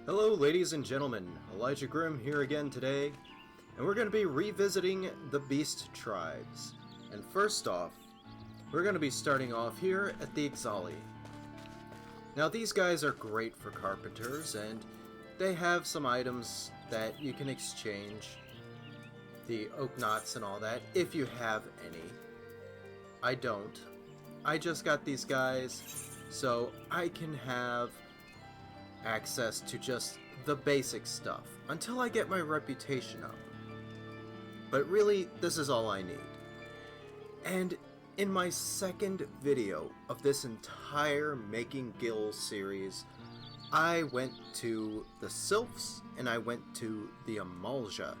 Hello ladies and gentlemen, Elijah Grimm here again today, and we're going to be revisiting the Beast Tribes. And first off, we're going to be starting off here at the Ixali. Now these guys are great for carpenters, and they have some items that you can exchange, the oak knots and all that, if you have any. I don't. I just got these guys, so I can have access to just the basic stuff until I get my reputation up. But really, this is all I need. And in my second video of this entire Making Gil series, I went to the Sylphs and I went to the Amalja.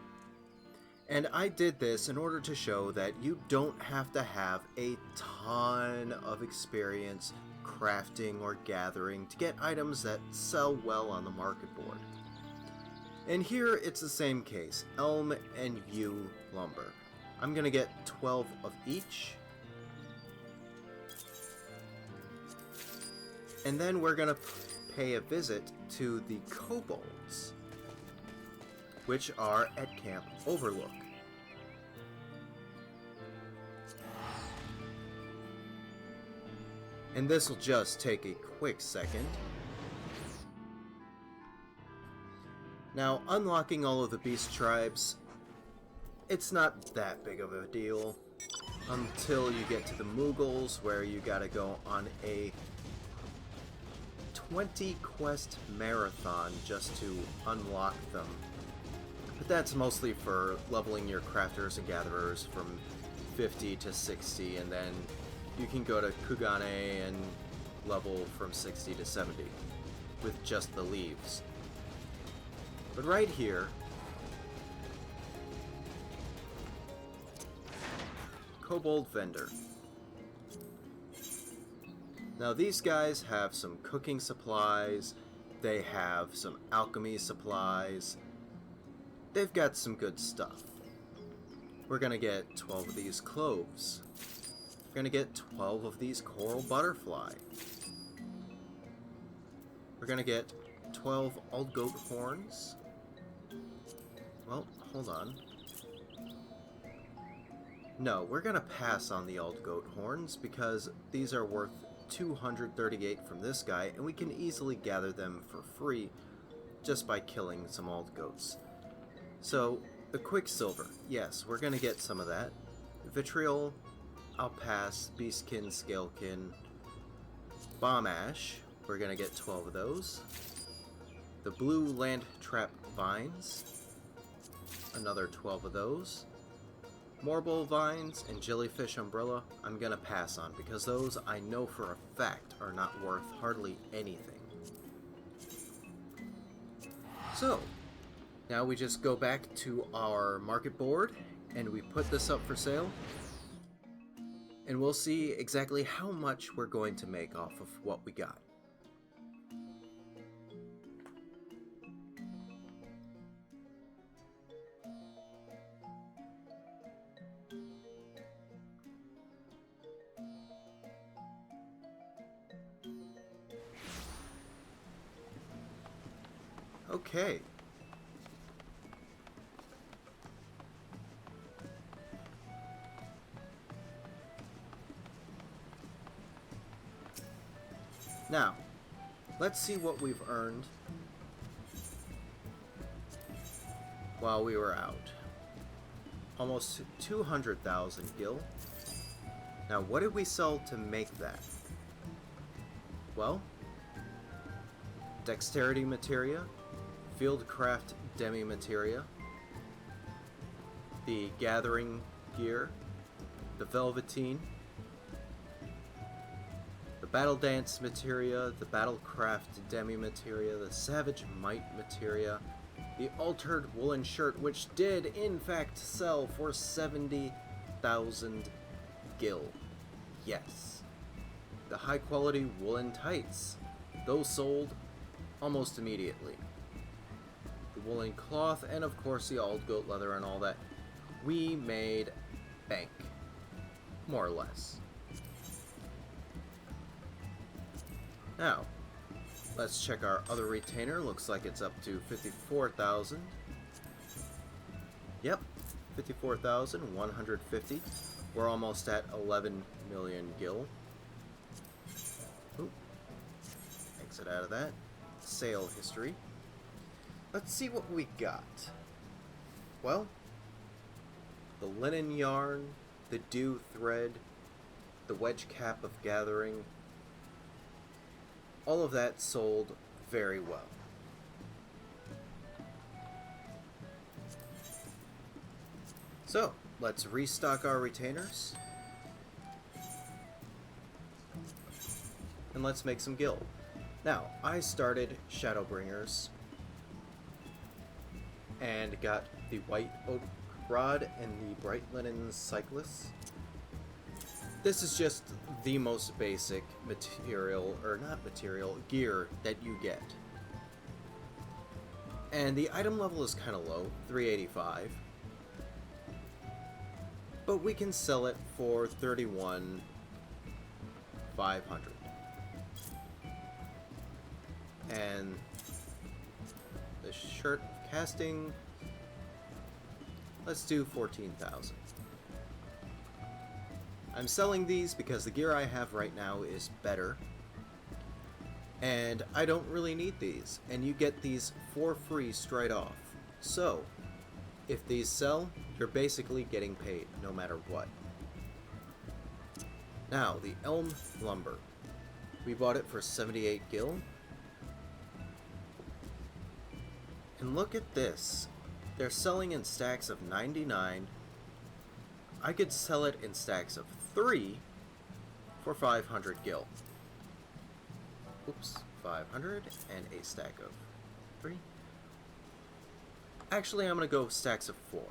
And I did this in order to show that you don't have to have a ton of experience crafting or gathering to get items that sell well on the market board. And here it's the same case, elm and yew lumber. I'm gonna get 12 of each. And then we're gonna pay a visit to the kobolds, which are at Camp Overlook. And this will just take a quick second. Now, unlocking all of the beast tribes, it's not that big of a deal until you get to the Mughals, where you gotta go on a 20 quest marathon just to unlock them. But that's mostly for leveling your crafters and gatherers from 50 to 60, and then you can go to Kugane and level from 60 to 70 with just the leaves. But right here, Kobold Vendor. Now these guys have some cooking supplies, they have some alchemy supplies, they've got some good stuff. We're gonna get 12 of these cloves. We're gonna get 12 of these coral butterfly. We're gonna get 12 old goat horns. Well, hold on. No, we're gonna pass on the old goat horns because these are worth 238 from this guy, and we can easily gather them for free just by killing some old goats. So, the quicksilver, yes, we're gonna get some of that. Vitriol, I'll pass. Beastkin, Scalekin, Bomb Ash, we're gonna get 12 of those. The blue land trap vines, another 12 of those. Marble vines and jellyfish umbrella, I'm gonna pass on because those I know for a fact are not worth hardly anything. So, now we just go back to our market board and we put this up for sale. And we'll see exactly how much we're going to make off of what we got. Okay. Now, let's see what we've earned while we were out. Almost 200,000 gil. Now, what did we sell to make that? Well, dexterity materia, fieldcraft demi materia, the gathering gear, the velveteen, the battle dance materia, the battlecraft demi materia, the savage might materia, the altered woolen shirt, which did in fact sell for 70,000 gil. Yes. The high quality woolen tights, those sold almost immediately. The woolen cloth, and of course the old goat leather and all that. We made bank, more or less. Now, Let's check our other retainer. Looks like it's up to 54,000. Yep, 54,150. We're almost at 11 million gil. Ooh. Exit out of that. Sale history. Let's see what we got. Well, the linen yarn, the dew thread, the wedge cap of gathering, all of that sold very well. So, let's restock our retainers. And let's make some gil. Now, I started Shadowbringers and got the white oak rod and the bright linen cyclist. This is just the most basic material, or not material, gear that you get. And the item level is kind of low, 385. But we can sell it for 31,500. And the shirt of casting, let's do 14,000. I'm selling these because the gear I have right now is better, and I don't really need these, and you get these for free straight off. So, if these sell, you're basically getting paid no matter what. Now, the elm lumber. We bought it for 78 gil. And look at this. They're selling in stacks of 99. I could sell it in stacks of 3 for 500 gil. Oops, 500 and a stack of 3. Actually, I'm going to go stacks of 4.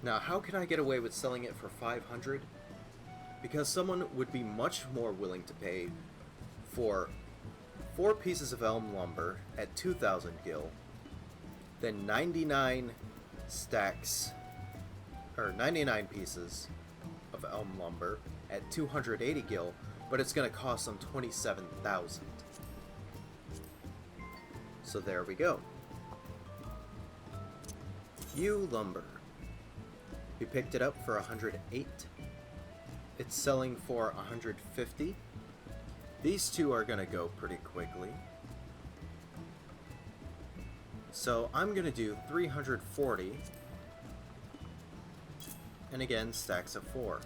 Now, how can I get away with selling it for 500? Because someone would be much more willing to pay for 4 pieces of elm lumber at 2,000 gil than 99 stacks, or 99 pieces of elm lumber at 280 gil, but it's going to cost them 27,000. So there we go. Yew lumber. We picked it up for 108. It's selling for 150. These two are going to go pretty quickly. So I'm going to do 340. And again, stacks of 4.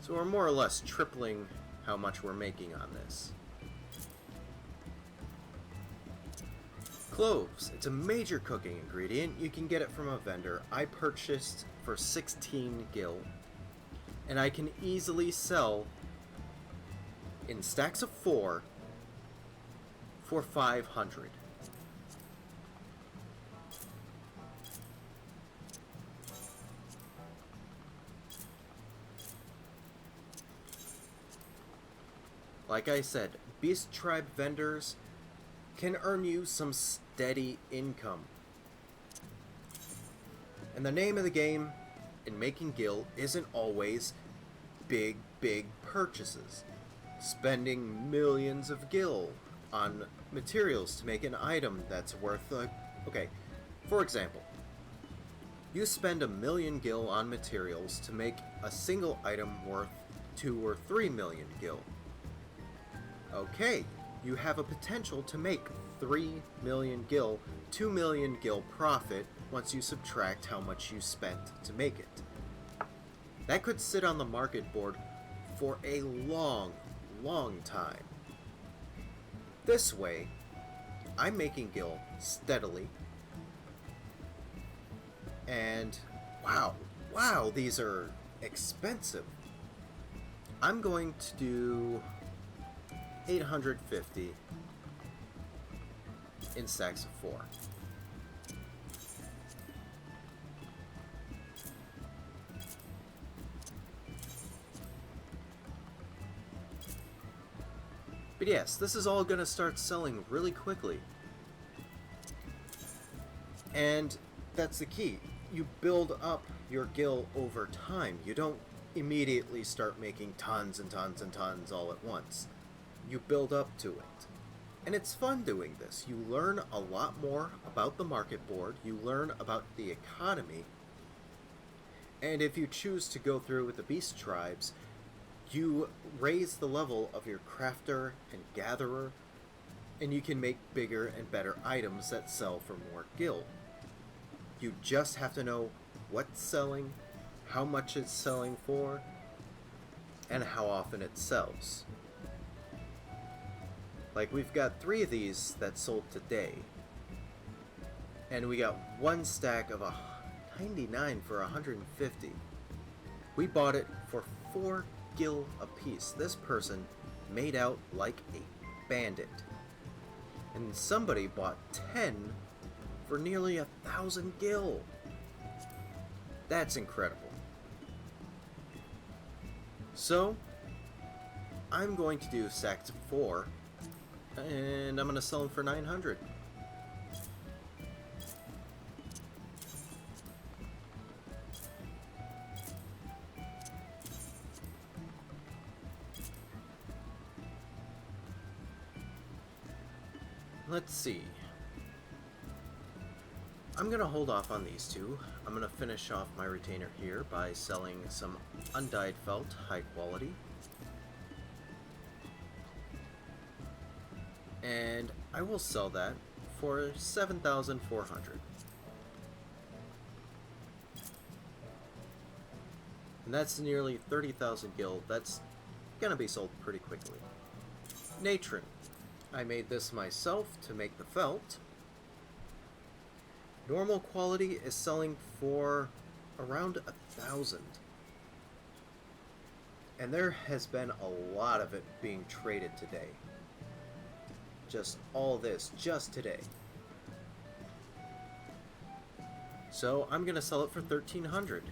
So we're more or less tripling how much we're making on this. Cloves. It's a major cooking ingredient. You can get it from a vendor. I purchased for 16 gil. And I can easily sell in stacks of 4 for 500. Like I said, Beast Tribe vendors can earn you some steady income. And the name of the game in making gil isn't always big purchases. Spending millions of gil on materials to make an item that's worth okay, for example, you spend 1,000,000 gil on materials to make a single item worth 2 or 3 million gil. Okay, you have a potential to make 3 million gil, 2 million gil profit once you subtract how much you spent to make it. That could sit on the market board for a long time. This way, I'm making gil steadily, and wow, these are expensive. I'm going to do 850 in stacks of 4. But yes, this is all gonna start selling really quickly. And that's the key. You build up your gil over time. You don't immediately start making tons and tons and tons all at once. You build up to it. And it's fun doing this. You learn a lot more about the market board. You learn about the economy. And if you choose to go through with the beast tribes, you raise the level of your crafter and gatherer, and you can make bigger and better items that sell for more gil. You just have to know what's selling, how much it's selling for, and how often it sells. Like, we've got 3 of these that sold today, and we got 1 stack of 99 for 150. We bought it for 4 gil a piece. This person made out like a bandit. And somebody bought 10 for nearly 1,000 gil. That's incredible. So, I'm going to do stacks of 4, and I'm going to sell them for 900. Let's see. I'm going to hold off on these 2. I'm going to finish off my retainer here by selling some undyed felt, high quality. And I will sell that for 7,400. And that's nearly 30,000 gil. That's going to be sold pretty quickly. Natron. I made this myself to make the felt. Normal quality is selling for around 1,000. And there has been a lot of it being traded today. Just all this, just today. So I'm going to sell it for 1,300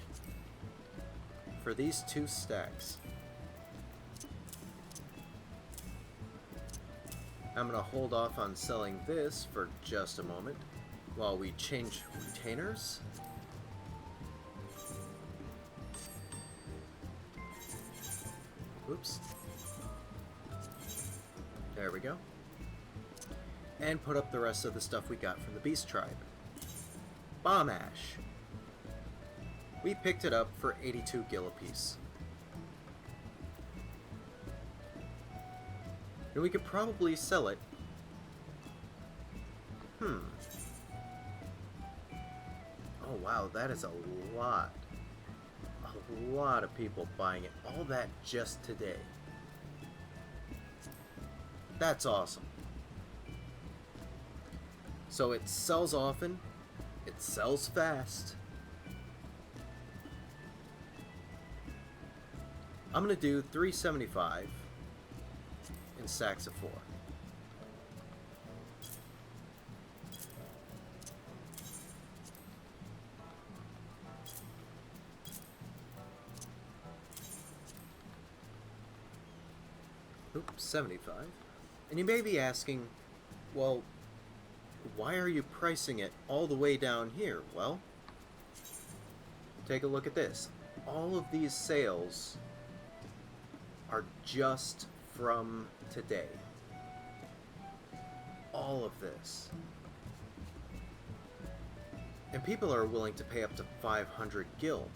for these 2 stacks. I'm going to hold off on selling this for just a moment while we change retainers. Oops. There we go. And put up the rest of the stuff we got from the Beast Tribe. Bomb Ash. We picked it up for 82 gil apiece. And we could probably sell it. Oh wow, that is a lot. A lot of people buying it. All that just today. That's awesome. So it sells often. It sells fast. I'm going to do 375 in stacks of 4. Oops, 75. And you may be asking, well, why are you pricing it all the way down here? Well, take a look at this. All of these sales are just from today. All of this. And people are willing to pay up to 500 gil.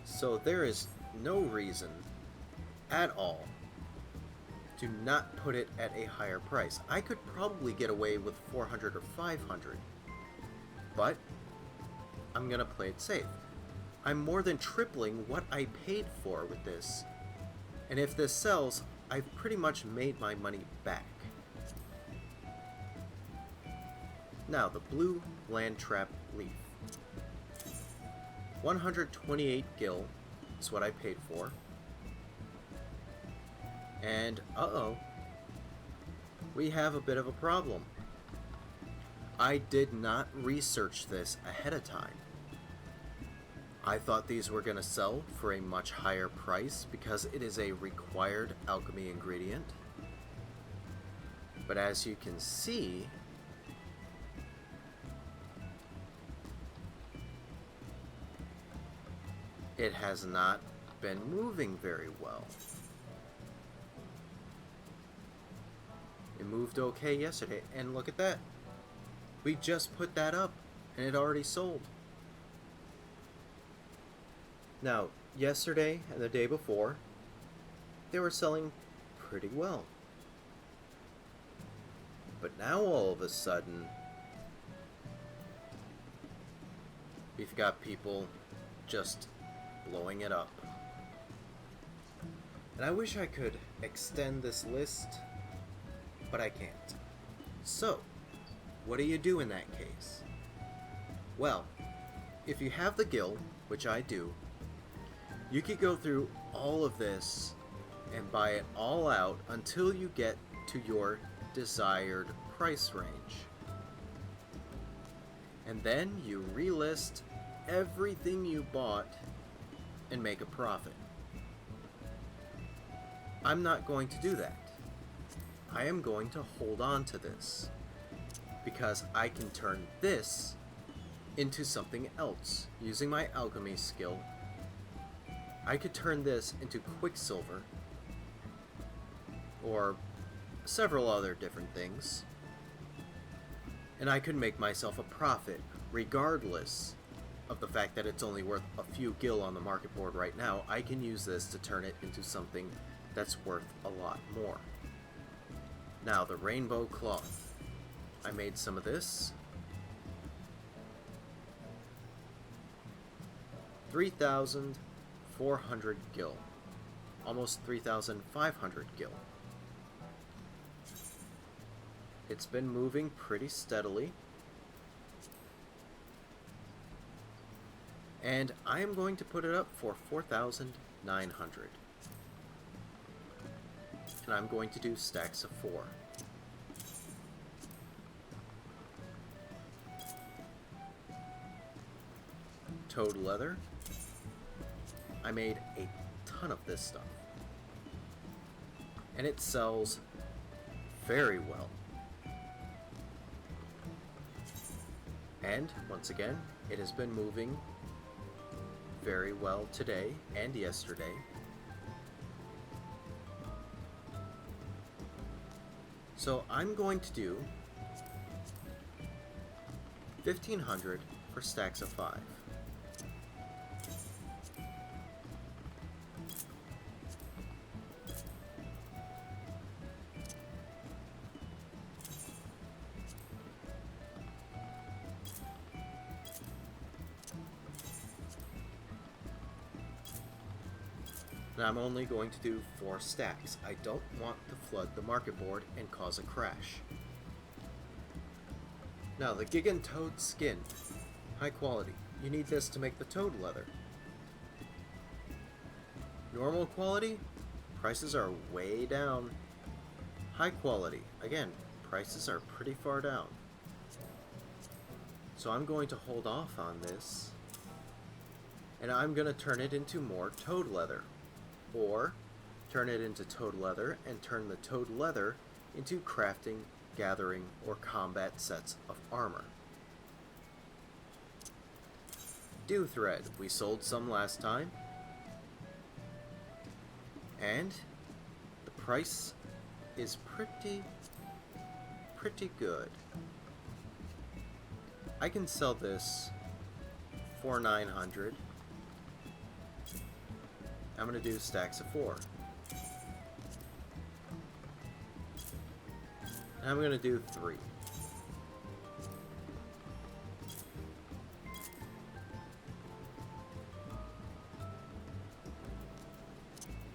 So there is no reason at all to not put it at a higher price. I could probably get away with 400 or 500, but I'm gonna play it safe. I'm more than tripling what I paid for with this, and if this sells, I've pretty much made my money back. Now, the blue land trap leaf. 128 gil is what I paid for. And, uh-oh, we have a bit of a problem. I did not research this ahead of time. I thought these were going to sell for a much higher price because it is a required alchemy ingredient. But as you can see, it has not been moving very well. It moved okay yesterday, and look at that. We just put that up, and it already sold. Now, yesterday and the day before, they were selling pretty well. But now all of a sudden, we've got people just blowing it up. And I wish I could extend this list, but I can't. So, what do you do in that case? Well, if you have the guild, which I do, you could go through all of this and buy it all out until you get to your desired price range. And then you relist everything you bought and make a profit. I'm not going to do that. I am going to hold on to this because I can turn this into something else using my alchemy skill. I could turn this into Quicksilver or several other different things, and I could make myself a profit regardless of the fact that it's only worth a few gil on the market board right now. I can use this to turn it into something that's worth a lot more. Now, the rainbow cloth. I made some of this. 3,400 gil. Almost 3,500 gil. It's been moving pretty steadily. And I am going to put it up for 4,900. And I'm going to do stacks of 4. Toad leather. I made a ton of this stuff. And it sells very well. And, once again, it has been moving very well today and yesterday. So I'm going to do 1,500 for stacks of 5. And I'm only going to do 4 stacks. I don't want to flood the market board and cause a crash. Now, the Gigan Toad skin. High quality. You need this to make the toad leather. Normal quality, prices are way down. High quality, again, prices are pretty far down. So I'm going to hold off on this, and I'm going to turn it into more toad leather. Or turn it into toad leather and turn the toad leather into crafting, gathering, or combat sets of armor. Dew thread. We sold some last time. And the price is pretty good. I can sell this for 900. I'm going to do stacks of 4. And I'm going to do 3.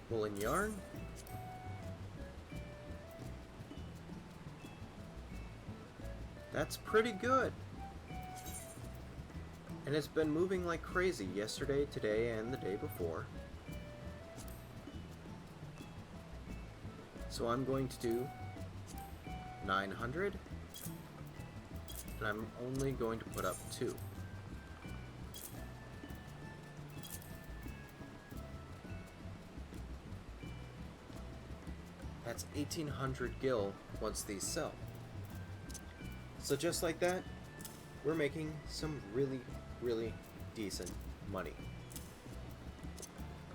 Woolen yarn. That's pretty good. And it's been moving like crazy yesterday, today, and the day before. So I'm going to do 900, and I'm only going to put up 2. That's 1800 gil once these sell. So just like that, we're making some really decent money.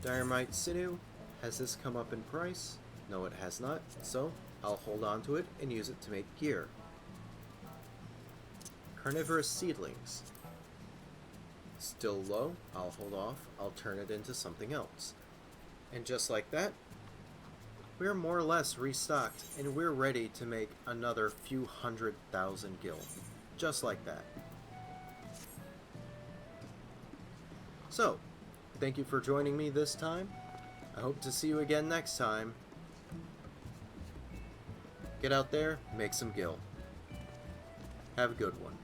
Dynamite Sinew, has this come up in price? No, it has not, so I'll hold on to it and use it to make gear. Carnivorous Seedlings. Still low, I'll hold off, I'll turn it into something else. And just like that, we're more or less restocked, and we're ready to make another few 100,000 gil. Just like that. So, thank you for joining me this time. I hope to see you again next time. Get out there, make some gil. Have a good one.